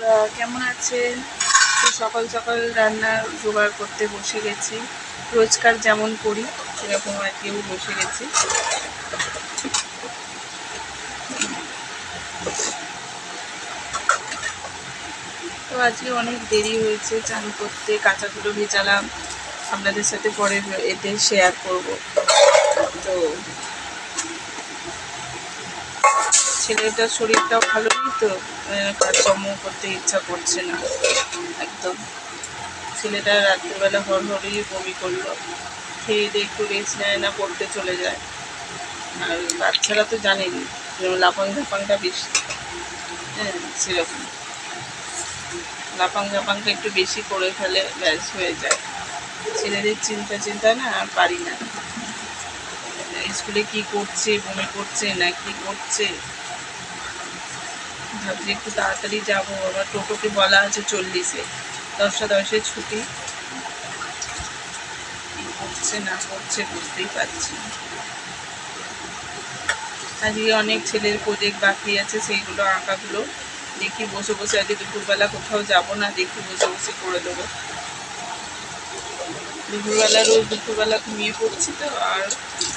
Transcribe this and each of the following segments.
বন্ধুরা, কেমন আছেন? তো সকাল সকাল রান্নার জোগাড় করতে বসে গেছি। রোজকার যেমন করি সেরকম আজকেও বসে গেছি। তো আজকে অনেক দেরি হয়েছে চান করতে, কাঁচাগুলো ভেজালাম, আপনাদের সাথে পরে এতে শেয়ার করব। তো ছেলেটার শরীরটাও ভালো নেই, তো কাজকর্ম করতে ইচ্ছা করছে না একদম। ছেলেটা রাত্রিবেলা হড়হড়িয়ে বমি করলো, খেয়ে দিয়ে একটু রেস্ট নেয় না, পড়তে চলে যায়। আর বাচ্চারা তো জানেনি লাফাং ঝাপাংটা বেশি, হ্যাঁ সেরকম লাফাং ঝাপাংটা একটু বেশি করে ফেলে, ব্যাস হয়ে যায়। ছেলেদের চিন্তা না আর পারি না, স্কুলে কি করছে, বমি করছে না কি করছে। ভাবছি একটু তাড়াতাড়ি যাবো, আবার টোটোকে বলা আছে 40-এ, 10টা 10-এ ছুটি। কি করছে না করছে বুঝতেই পারছি। আজকে অনেক ছেলের প্রজেক্ট বাকি আছে, সেইগুলো আঁকাগুলো দেখি বসে বসে, আজকে দুপুরবেলা কোথাও যাব না, দেখি বসে বসে করে দেবো। দুপুরবেলা ঘুমিয়ে পড়ছি তো, আর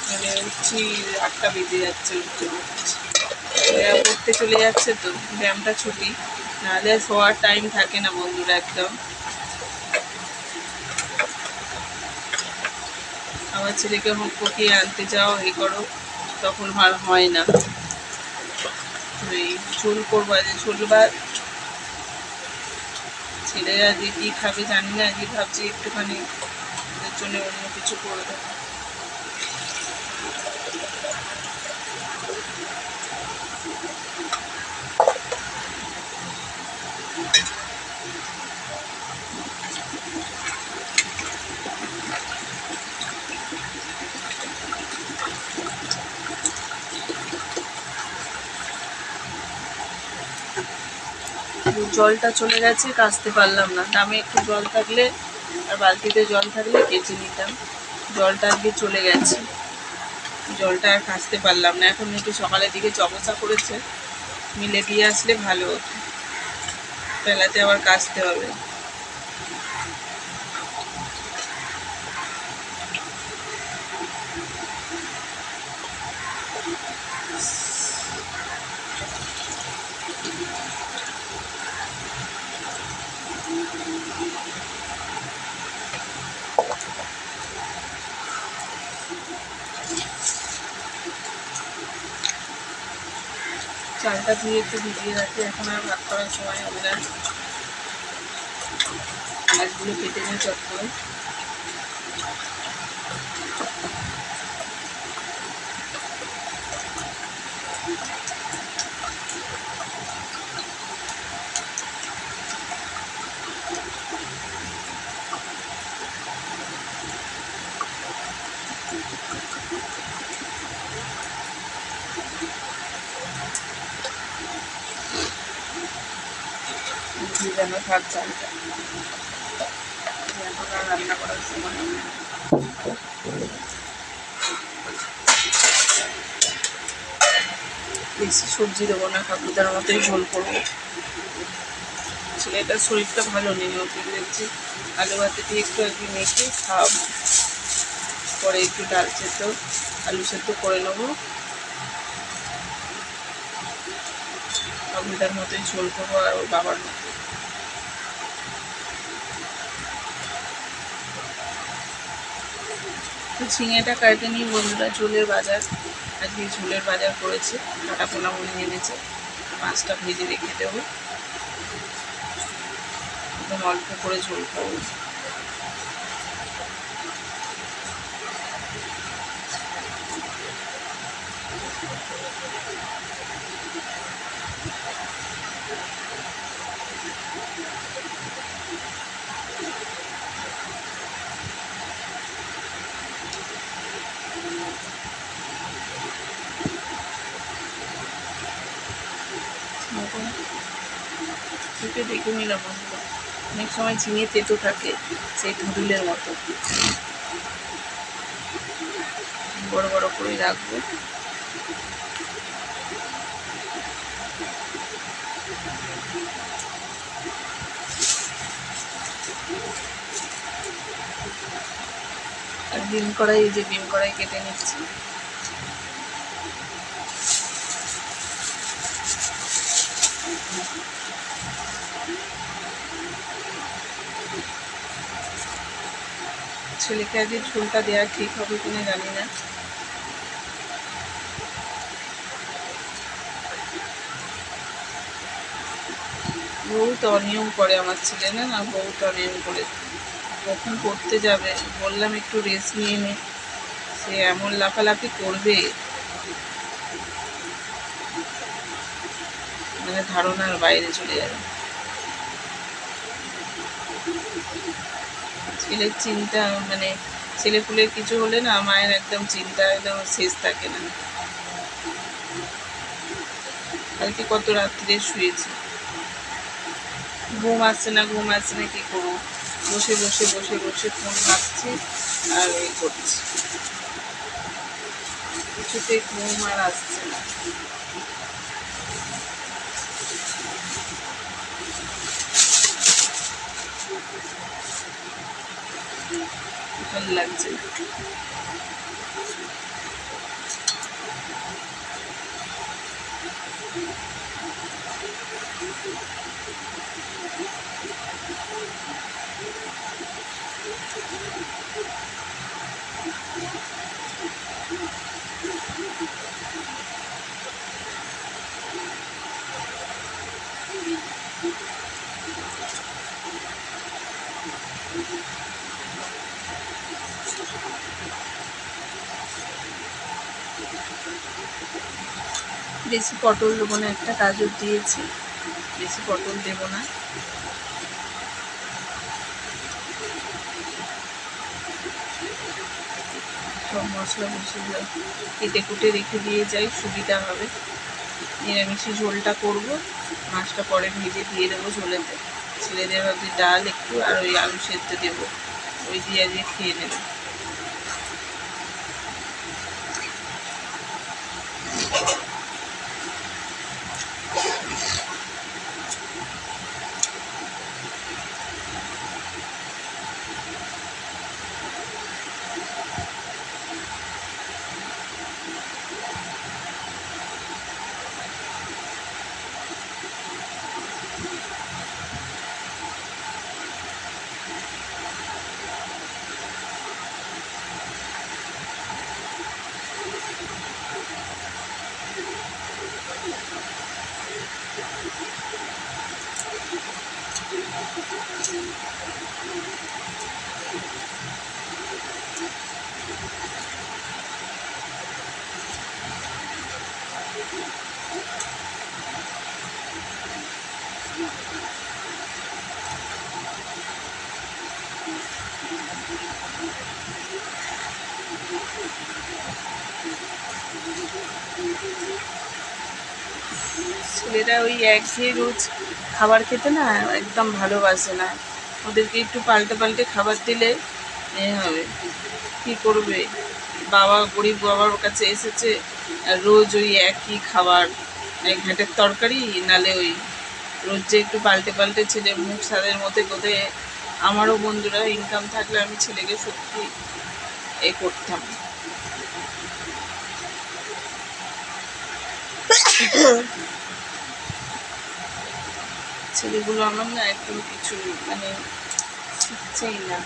মানে উঠছি 8টা বেজে যাচ্ছে, উঠতে পড়তে চলে যাচ্ছে, তো ব্যায়ামটা ছুটি, নাহলে শোয়ার টাইম থাকে না বন্ধুরা একদম। আমার ছেলেকে হোক পকিয়ে আনতে যাও, এ করো, তখন আর হয় না। এই ঝোল করবো, আজকে ঝোল ভাত। ছেলেরা যে কী খাবে জানি না, আজকে ভাবছি একটুখানি ওদের জন্য অন্য কিছু করে দেবো। জলটা চলে গেছে, কাচতে পারলাম না। দামে একটু জল থাকলে আর বালতিতে জল থাকলে কেচে নিতাম। জলটা আজকে চলে গেছে, জলটা আর কাচতে পারলাম না। এখন একটু সকালের দিকে চপসা করেছে, মিলে দিয়ে আসলে ভালো হতো, বেলাতে আবার কাচতে হবে। চালটা ধুয়ে একটু ভিজিয়ে রাখি, এখন আর ভাত করার সময় হবে না। মাছগুলো কেটে নিয়ে চট করে। যেন থাক চালটা, এখন আর রান্না করার সময় হবে না। বেশি সবজি দেবো না, কাকুদার মতোই ঝোল করবো। ছেলেটার শরীরটা ভালো নেই, ওকে দেখছি আলু ভাতে দিয়ে একটু আজকে মেখে খাওয়াবো, পরে একটু ডাল সেদ্ধ আলু সেদ্ধ করে নেবো। কাকুদার মতোই ঝোল করবো, আর ওর বাবার মতো। তো ঝিঙেটা কাটে নিই বন্ধুরা, ঝোলের বাজার, আজকে ঝোলের বাজার করেছে, কাটা পোনা মনে এনেছে। মাছটা ভেজে রেখে দেবো, একদম অল্প করে ঝোল করবো। দেখে দেখে নিলাম বন্ধুরা, অনেক সময় ঝিঙে তেতো থাকে, সেই ধুদুলের মতো। বড় বড় করে রাখবো। ডিম কড়াই, এই যে ডিম কড়াই কেটে নিচ্ছি। ছেলেকে আজকে ঝোলটা দেওয়া ঠিক হবে কিনা জানি না। বহুত অনিয়ম করে আমার ছেলে, না বহুত অনিয়ম করে। কখন করতে যাবে, বললাম একটু রেস্ট নিয়ে নে, সে এমন লাফালাফি করবে মানে ধারণার বাইরে চলে যাবে। ছেলের চিন্তা মানে ছেলে পুলের কিছু হলে না মায়ের একদম চিন্তা একদম শেষ থাকে না। কালকে কত রাত্রে শুয়েছি, ঘুম আসছে না কি করবো, বসে বসে বসে বসে ফোন ঘাঁটছি আর এই করছি, কিছুতে ঘুম আর আসছে না। ভালো লাগছে না। বেশি পটল দেবো না, একটা গাজর দিয়েছি, বেশি পটল দেবো না। সব মশলা মশলা কেটে কুটে রেখে দিয়ে যাই, সুবিধা হবে। নিরামিষি ঝোলটা করবো, মাছটা পরে ভেজে দিয়ে দেবো ঝোলেতে। ছেলেদের হচ্ছে ডাল একটু আর ওই আলু সেদ্ধ দেবো, ওই দিয়ে আজকে খেয়ে নেবে। ছেলেরা ওই একঘেয়ে রোজ খাবার খেতে না একদম ভালোবাসে না, ওদেরকে একটু পাল্টে পাল্টে খাবার দিলে হবে। কী করবে, বাবা গরিব বাবার কাছে এসেছে আর রোজ ওই একই খাবার, এক ঘাটের তরকারি, নালে ওই রোজ যে একটু পাল্টে পাল্টে ছেলে মুখ স্বাদের মধ্যে কোথায়। আমারও বন্ধুরা ইনকাম থাকলে আমি ছেলেকে সত্যি এ করতাম। ছেলেগুলো আমার না একদম কিছু মানে শিখছেই না।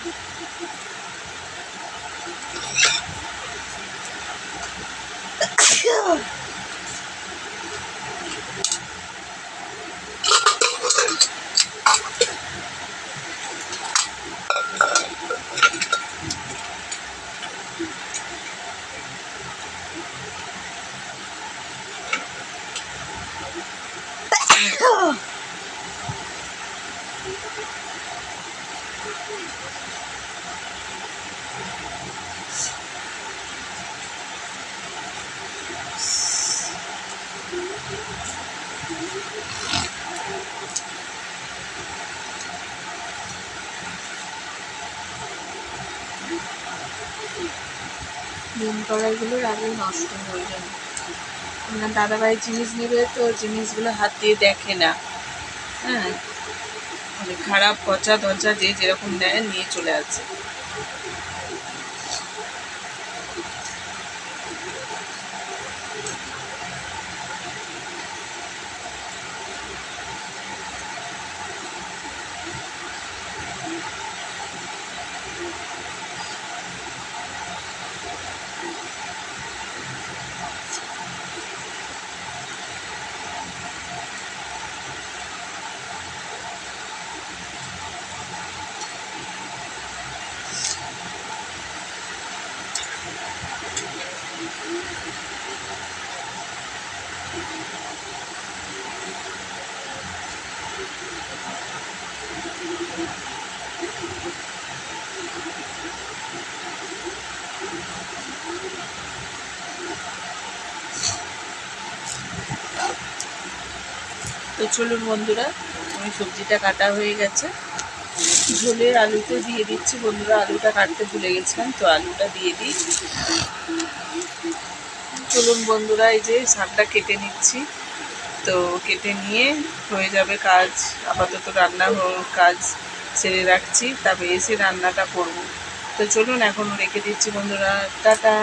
ডিম কড়াইগুলোর আগে নষ্ট হয়ে যাবে। আপনার দাদাভাই জিনিস নেবে তো জিনিসগুলো হাত দিয়ে দেখে না, হ্যাঁ মানে খারাপ পচা ধচা যে যেরকম নেয় নিয়ে চলে আসে। তো চলুন বন্ধুরা, আমি সবজিটা কাটা হয়ে গেছে, ঝোলের আলুতে দিয়ে দিচ্ছি বন্ধুরা। আলুটা কাটতে ভুলে গেছিলাম, তো আলুটা দিয়ে দিই। চলুন বন্ধুরা, এই যে শাকটা কেটে নিচ্ছি। তো কেটে নিয়ে হয়ে যাবে কাজ। আপাতত রান্না কাজ সেরে রাখছি, তারপরে এসে রান্নাটা করব। তো চলুন এখন রেখে দিচ্ছি বন্ধুরা, টাটা।